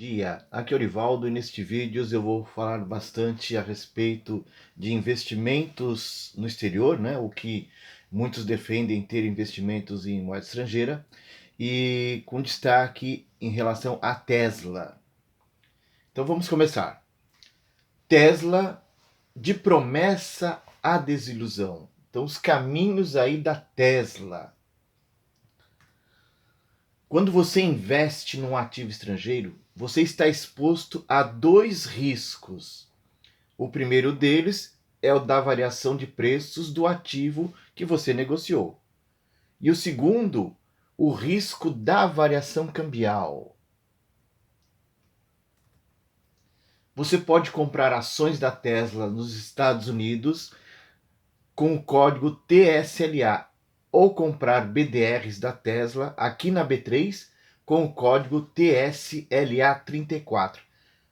dia, aqui é Orivaldo e neste vídeo eu vou falar bastante a respeito de investimentos no exterior, né? O que muitos defendem ter investimentos em moeda estrangeira e com destaque em relação à Tesla. Então vamos começar. Tesla, de promessa à desilusão. Então os caminhos aí da Tesla. Quando você investe num ativo estrangeiro, você está exposto a dois riscos. O primeiro deles é o da variação de preços do ativo que você negociou. E o segundo, o risco da variação cambial. Você pode comprar ações da Tesla nos Estados Unidos com o código TSLA ou comprar BDRs da Tesla aqui na B3 com o código TSLA34.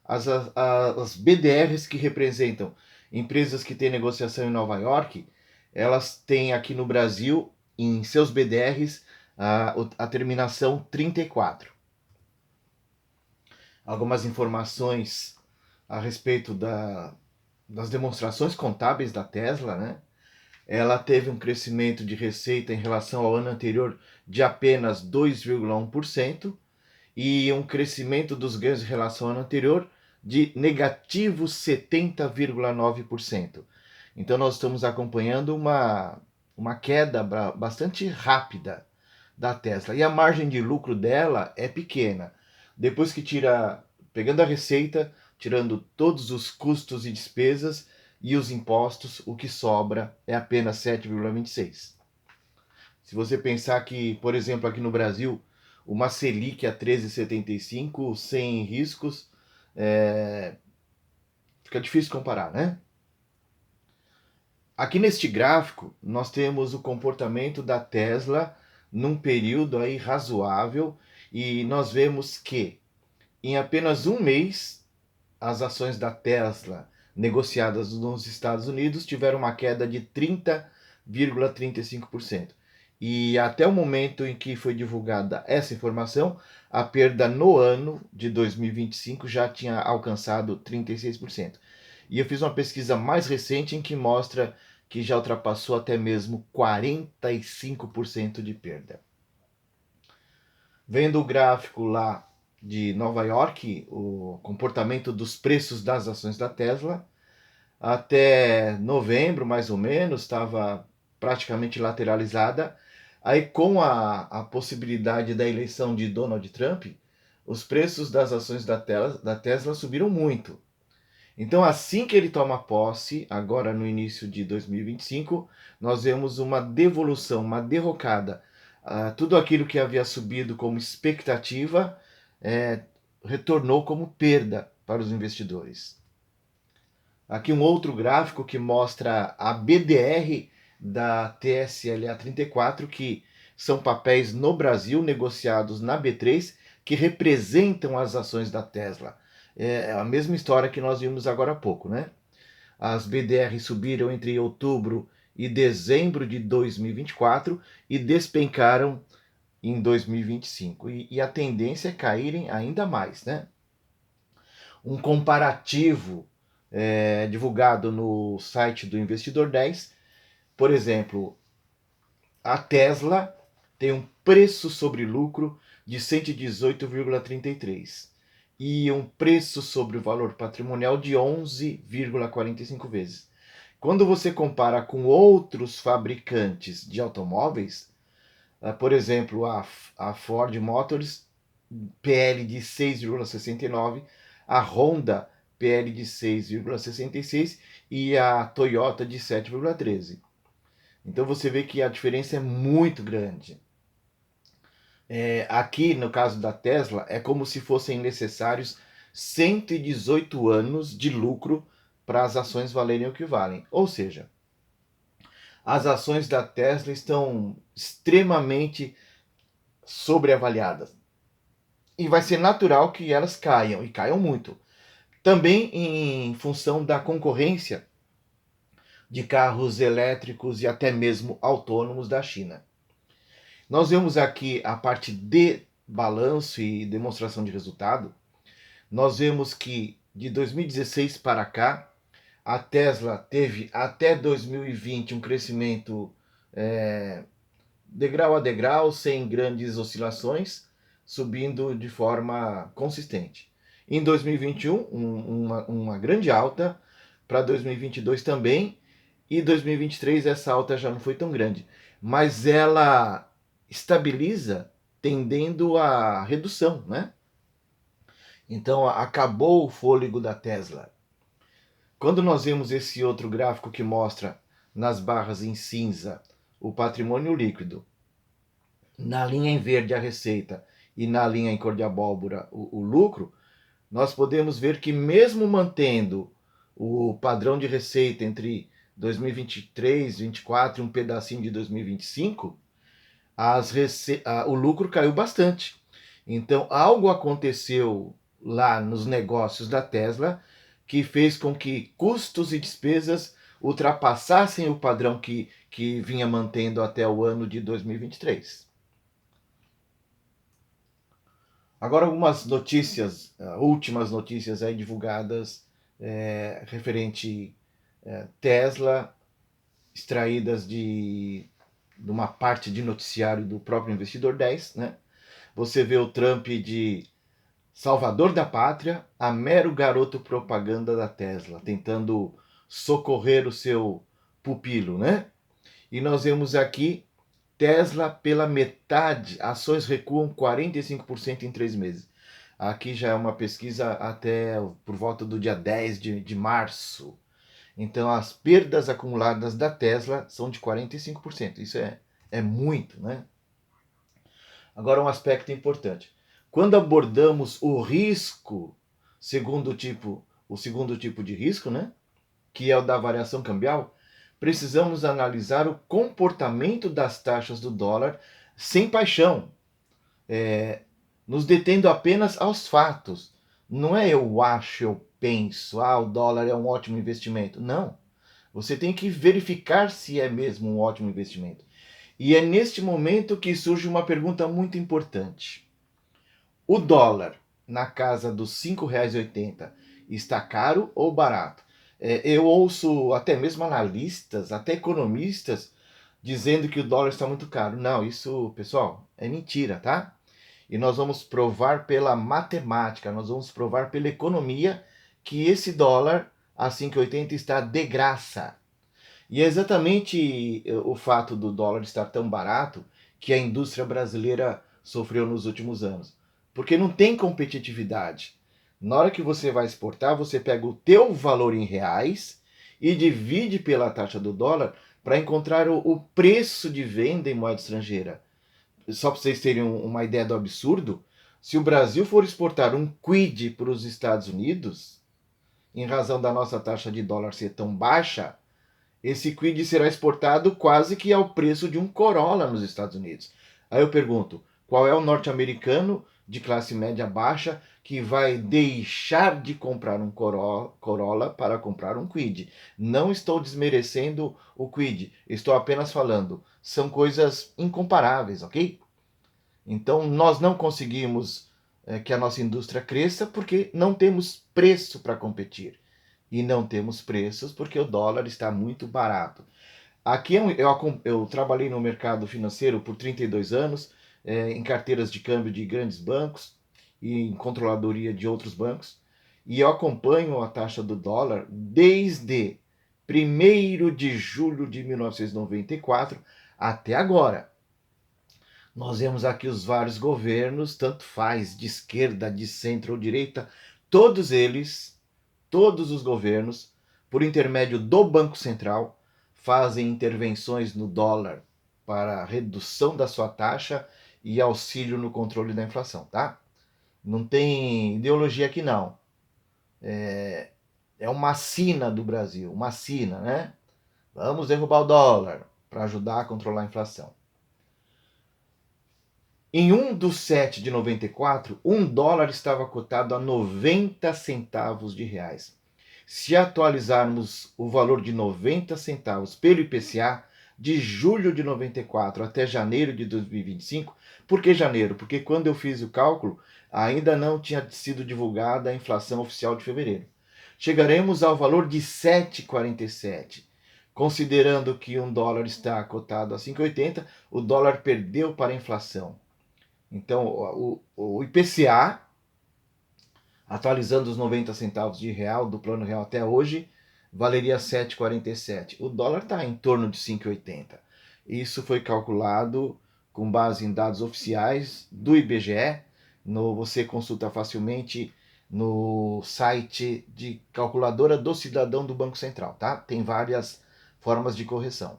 As BDRs que representam empresas que têm negociação em Nova York, elas têm aqui no Brasil, em seus BDRs, a terminação 34. Algumas informações a respeito das demonstrações contábeis da Tesla, né? Ela teve um crescimento de receita em relação ao ano anterior de apenas 2,1% e um crescimento dos ganhos em relação ao ano anterior de negativo 70,9%. Então nós estamos acompanhando uma queda bastante rápida da Tesla. E a margem de lucro dela é pequena. Depois que pegando a receita, tirando todos os custos e despesas, e os impostos, o que sobra é apenas 7,26. Se você pensar que, por exemplo, aqui no Brasil, uma Selic a 13,75, sem riscos, fica difícil comparar, né? Aqui neste gráfico, nós temos o comportamento da Tesla num período aí razoável e nós vemos que em apenas um mês as ações da Tesla negociadas nos Estados Unidos tiveram uma queda de 30,35%. E até o momento em que foi divulgada essa informação, a perda no ano de 2025 já tinha alcançado 36%. E eu fiz uma pesquisa mais recente em que mostra que já ultrapassou até mesmo 45% de perda. Vendo o gráfico lá de Nova York, o comportamento dos preços das ações da Tesla, até novembro, mais ou menos, estava praticamente lateralizada. Aí, com a possibilidade da eleição de Donald Trump, os preços das ações da Tesla subiram muito. Então, assim que ele toma posse, agora no início de 2025, nós vemos uma devolução, uma derrocada. Tudo aquilo que havia subido como expectativa retornou como perda para os investidores. Aqui um outro gráfico que mostra a BDR da TSLA 34, que são papéis no Brasil negociados na B3 que representam as ações da Tesla. É a mesma história que nós vimos agora há pouco, né? As BDR subiram entre outubro e dezembro de 2024 e despencaram em 2025. E a tendência é caírem ainda mais, né? Um comparativo divulgado no site do Investidor 10, por exemplo, a Tesla tem um preço sobre lucro de 118,33 e um preço sobre o valor patrimonial de 11,45 vezes. Quando você compara com outros fabricantes de automóveis, por exemplo, a Ford Motors, PL de 6,69, a Honda, PL de 6,66 e a Toyota de 7,13. Então você vê que a diferença é muito grande. Aqui, no caso da Tesla, é como se fossem necessários 118 anos de lucro para as ações valerem o que valem. Ou seja, as ações da Tesla estão extremamente sobreavaliadas. E vai ser natural que elas caiam, e caiam muito. Também em função da concorrência de carros elétricos e até mesmo autônomos da China. Nós vemos aqui a parte de balanço e demonstração de resultado. nós vemos que de 2016 para cá, a Tesla teve até 2020 um crescimento degrau a degrau, sem grandes oscilações, subindo de forma consistente. Em 2021, uma grande alta, para 2022 também, e 2023 essa alta já não foi tão grande, mas ela estabiliza tendendo à redução, né? Então acabou o fôlego da Tesla. Quando nós vemos esse outro gráfico que mostra nas barras em cinza o patrimônio líquido, na linha em verde a receita e na linha em cor de abóbora o lucro, nós podemos ver que mesmo mantendo o padrão de receita entre 2023, 2024 e um pedacinho de 2025, o lucro caiu bastante. Então algo aconteceu lá nos negócios da Tesla que fez com que custos e despesas ultrapassassem o padrão que vinha mantendo até o ano de 2023. Agora algumas notícias, últimas notícias aí divulgadas referente Tesla, extraídas de uma parte de noticiário do próprio Investidor 10, né? Você vê o Trump de salvador da pátria a mero garoto propaganda da Tesla, tentando socorrer o seu pupilo, né? E nós vemos aqui Tesla pela metade, ações recuam 45% em 3 meses. Aqui já é uma pesquisa até por volta do dia 10 de março. Então as perdas acumuladas da Tesla são de 45%. Isso é muito, né? Agora um aspecto importante. Quando abordamos o risco, o segundo tipo de risco, né? Que é o da variação cambial, precisamos analisar o comportamento das taxas do dólar sem paixão, nos detendo apenas aos fatos. Não é eu acho, eu penso, o dólar é um ótimo investimento. Não. Você tem que verificar se é mesmo um ótimo investimento. E é neste momento que surge uma pergunta muito importante. O dólar na casa dos R$ 5,80 está caro ou barato? Eu ouço até mesmo analistas, até economistas, dizendo que o dólar está muito caro. Não, isso, pessoal, é mentira, tá? E nós vamos provar pela matemática, nós vamos provar pela economia que esse dólar a 5,80 está de graça. E é exatamente o fato do dólar estar tão barato que a indústria brasileira sofreu nos últimos anos. Porque não tem competitividade. Na hora que você vai exportar, você pega o teu valor em reais e divide pela taxa do dólar para encontrar o preço de venda em moeda estrangeira. Só para vocês terem uma ideia do absurdo, se o Brasil for exportar um quid para os Estados Unidos, em razão da nossa taxa de dólar ser tão baixa, esse quid será exportado quase que ao preço de um Corolla nos Estados Unidos. Aí eu pergunto, qual é o norte-americano de classe média baixa que vai deixar de comprar um Corolla para comprar um quid? Não estou desmerecendo o quid, estou apenas falando, são coisas incomparáveis, ok? Então nós não conseguimos que a nossa indústria cresça porque não temos preço para competir. E não temos preços porque o dólar está muito barato. Aqui eu trabalhei no mercado financeiro por 32 anos, em carteiras de câmbio de grandes bancos e em controladoria de outros bancos. E eu acompanho a taxa do dólar desde 1º de julho de 1994 até agora. Nós vemos aqui os vários governos, tanto faz de esquerda, de centro ou direita, todos eles, todos os governos, por intermédio do Banco Central, fazem intervenções no dólar para redução da sua taxa e auxílio no controle da inflação, tá? Não tem ideologia aqui não. É uma sina do Brasil, uma sina, né? Vamos derrubar o dólar para ajudar a controlar a inflação. Em 1/7 de 94, $1 estava cotado a 90 centavos de reais. Se atualizarmos o valor de 90 centavos pelo IPCA, de julho de 94 até janeiro de 2025, por que janeiro? Porque quando eu fiz o cálculo, ainda não tinha sido divulgada a inflação oficial de fevereiro. Chegaremos ao valor de 7,47. Considerando que um dólar está cotado a 5,80, o dólar perdeu para a inflação. Então, o IPCA, atualizando os 90 centavos de real do plano real até hoje, valeria 7,47. O dólar está em torno de 5,80. Isso foi calculado com base em dados oficiais do IBGE. Você consulta facilmente no site de calculadora do cidadão do Banco Central, tá? Tem várias formas de correção.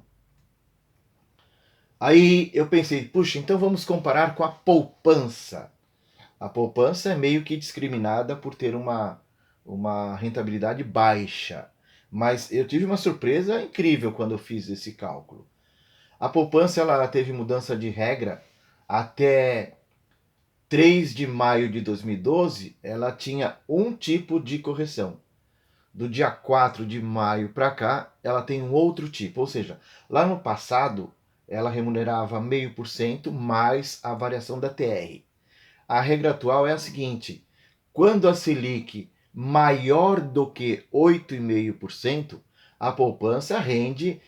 Aí eu pensei, puxa, então vamos comparar com a poupança. A poupança é meio que discriminada por ter uma rentabilidade baixa. Mas eu tive uma surpresa incrível quando eu fiz esse cálculo. A poupança ela teve mudança de regra até 3 de maio de 2012, ela tinha um tipo de correção. Do dia 4 de maio para cá, ela tem um outro tipo. Ou seja, lá no passado, ela remunerava 0,5% mais a variação da TR. A regra atual é a seguinte: quando a Selic maior do que 8,5%, a poupança rende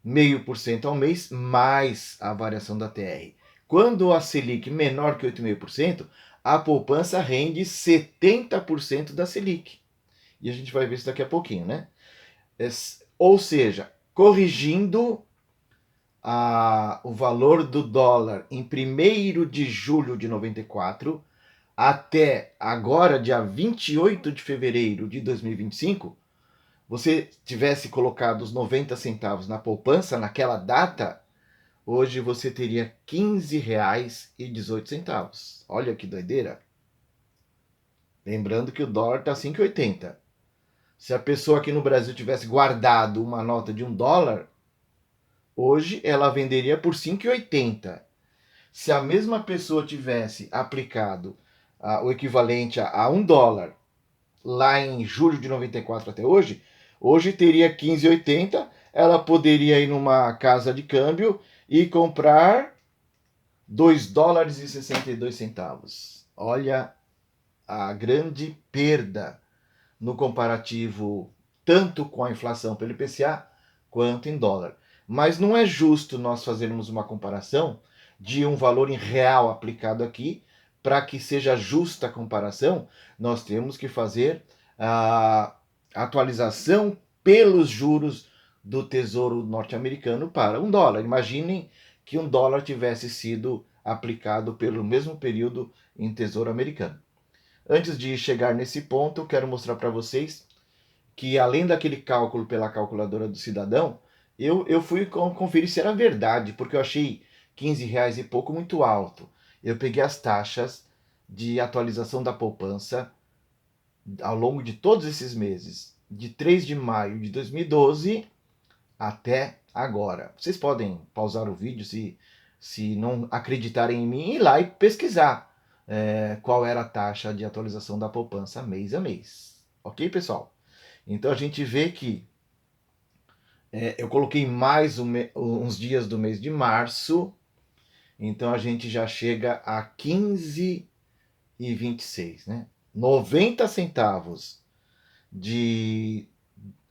0,5% ao mês mais a variação da TR. Quando a Selic menor que 8,5%, a poupança rende 70% da Selic. E a gente vai ver isso daqui a pouquinho, né? Ou seja, corrigindo o valor do dólar em 1º de julho de 94 até agora, dia 28 de fevereiro de 2025, você tivesse colocado os 90 centavos na poupança naquela data, hoje você teria R$ 15,18. Olha que doideira. Lembrando que o dólar está 5,80. Se a pessoa aqui no Brasil tivesse guardado uma nota de $1, hoje ela venderia por 5,80. Se a mesma pessoa tivesse aplicado o equivalente a $1 lá em julho de 94 até hoje, hoje teria 15,80. Ela poderia ir numa casa de câmbio e comprar $2,62. Olha a grande perda no comparativo tanto com a inflação pelo IPCA quanto em dólar. Mas não é justo nós fazermos uma comparação de um valor em real aplicado aqui. Para que seja justa a comparação, nós temos que fazer a atualização pelos juros do Tesouro norte-americano para $1. Imaginem que $1 tivesse sido aplicado pelo mesmo período em Tesouro americano. Antes de chegar nesse ponto, eu quero mostrar para vocês que, além daquele cálculo pela calculadora do cidadão, eu fui conferir se era verdade, porque eu achei R$ 15 e pouco muito alto. Eu peguei as taxas de atualização da poupança ao longo de todos esses meses, de 3 de maio de 2012 até agora. Vocês podem pausar o vídeo se não acreditarem em mim e ir lá e pesquisar qual era a taxa de atualização da poupança mês a mês. Ok, pessoal? Então a gente vê que eu coloquei mais uns dias do mês de março, então a gente já chega a 15,26, né? 90 centavos de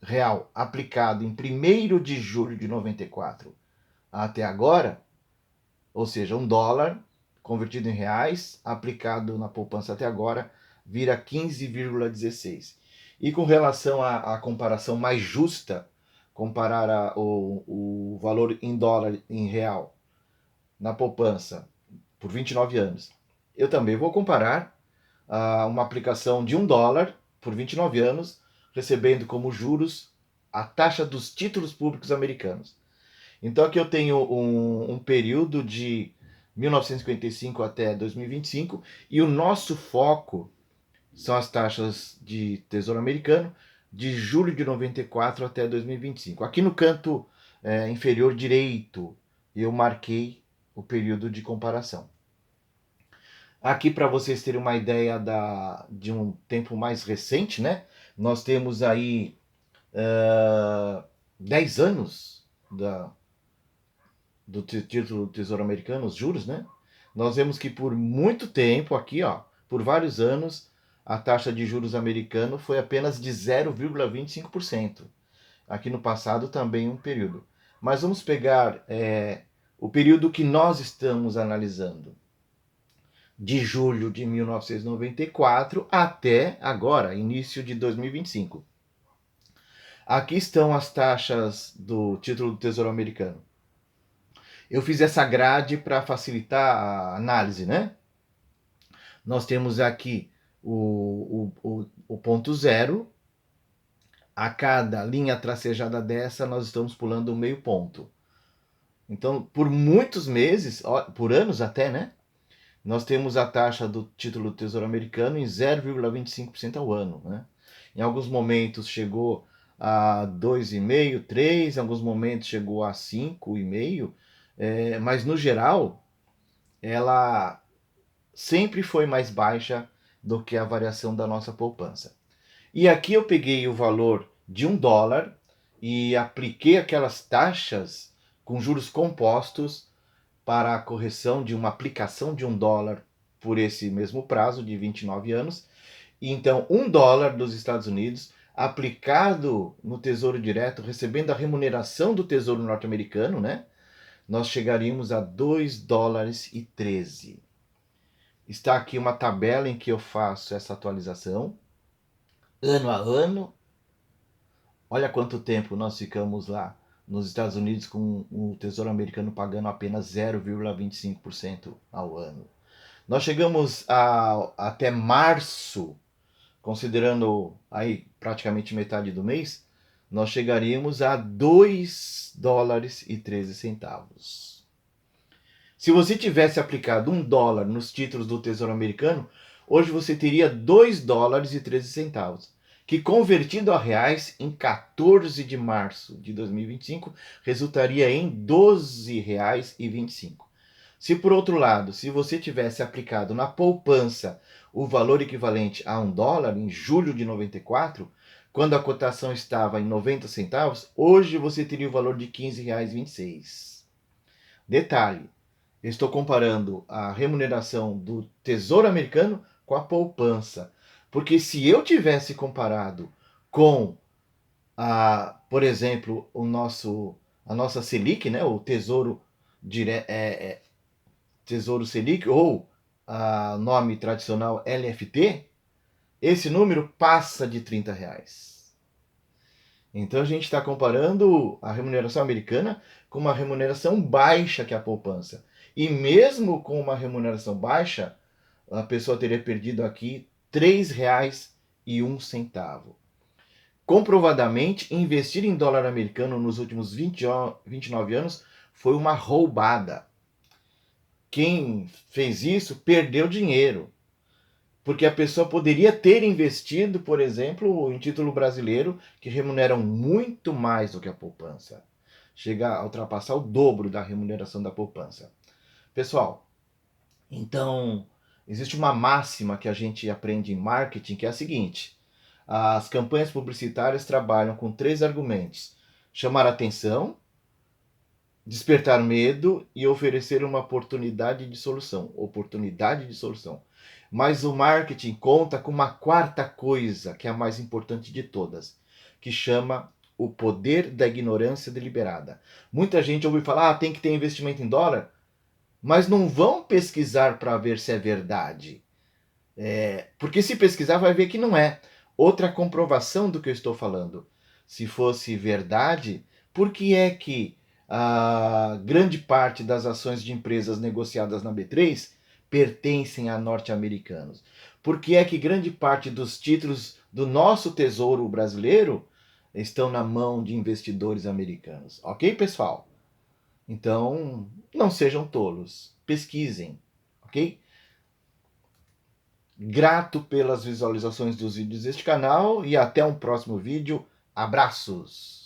real aplicado em 1º de julho de 94 até agora, ou seja, $1 convertido em reais, aplicado na poupança até agora, vira 15,16. E com relação à comparação mais justa, comparar o valor em dólar em real na poupança por 29 anos, eu também vou comparar uma aplicação de $1 por 29 anos, recebendo como juros a taxa dos títulos públicos americanos. Então aqui eu tenho um período de 1955 até 2025 e o nosso foco são as taxas de Tesouro Americano de julho de 94 até 2025. Aqui no canto inferior direito eu marquei o período de comparação. Aqui, para vocês terem uma ideia de um tempo mais recente, né? Nós temos aí 10 anos do título do Tesouro Americano, os juros, né? Nós vemos que por muito tempo aqui, ó, por vários anos, a taxa de juros americano foi apenas de 0,25%. Aqui no passado também um período. Mas vamos pegar o período que nós estamos analisando, de julho de 1994 até agora, início de 2025. Aqui estão as taxas do título do Tesouro Americano. Eu fiz essa grade para facilitar a análise, né? Nós temos aqui o ponto zero. A cada linha tracejada dessa, nós estamos pulando um meio ponto. Então, por muitos meses, por anos até, né? Nós temos a taxa do título do Tesouro Americano em 0,25% ao ano, né? Em alguns momentos chegou a 2,5%, 3%, em alguns momentos chegou a 5,5%, mas no geral, ela sempre foi mais baixa do que a variação da nossa poupança. E aqui eu peguei o valor de $1 e apliquei aquelas taxas com juros compostos para a correção de uma aplicação de $1 por esse mesmo prazo de 29 anos. E então, $1 dos Estados Unidos aplicado no Tesouro Direto, recebendo a remuneração do Tesouro norte-americano, né? Nós chegaríamos a $2,13. Está aqui uma tabela em que eu faço essa atualização, ano a ano. Olha quanto tempo nós ficamos lá nos Estados Unidos com o Tesouro Americano pagando apenas 0,25% ao ano. Nós chegamos até março, considerando aí praticamente metade do mês, nós chegaríamos a $2,13. Se você tivesse aplicado $1 nos títulos do Tesouro Americano, hoje você teria $2,13, que convertido a reais em 14 de março de 2025 resultaria em R$12,25. Se por outro lado, se você tivesse aplicado na poupança o valor equivalente a $1 em julho de 94, quando a cotação estava em 90 centavos, hoje você teria o valor de R$15,26. Detalhe, estou comparando a remuneração do Tesouro Americano com a poupança. Porque se eu tivesse comparado com, por exemplo, a nossa Selic, né, o Tesouro, Tesouro Selic, ou o nome tradicional LFT, esse número passa de R$30. Então a gente está comparando a remuneração americana com uma remuneração baixa que a poupança. E mesmo com uma remuneração baixa, a pessoa teria perdido aqui R$3,01. Comprovadamente, investir em dólar americano nos últimos 29 anos foi uma roubada. Quem fez isso perdeu dinheiro. Porque a pessoa poderia ter investido, por exemplo, em título brasileiro, que remuneram muito mais do que a poupança. Chega a ultrapassar o dobro da remuneração da poupança. Pessoal, então, existe uma máxima que a gente aprende em marketing, que é a seguinte: as campanhas publicitárias trabalham com 3 argumentos: chamar atenção, despertar medo e oferecer uma oportunidade de solução. Mas o marketing conta com uma quarta coisa, que é a mais importante de todas, que chama o poder da ignorância deliberada. Muita gente ouve falar, tem que ter investimento em dólar, mas não vão pesquisar para ver se é verdade. Porque se pesquisar vai ver que não é. Outra comprovação do que eu estou falando. Se fosse verdade, por que é que a grande parte das ações de empresas negociadas na B3 pertencem a norte-americanos? Por que é que grande parte dos títulos do nosso tesouro brasileiro estão na mão de investidores americanos? Ok, pessoal? Então, não sejam tolos. Pesquisem, ok? Grato pelas visualizações dos vídeos deste canal e até um próximo vídeo. Abraços!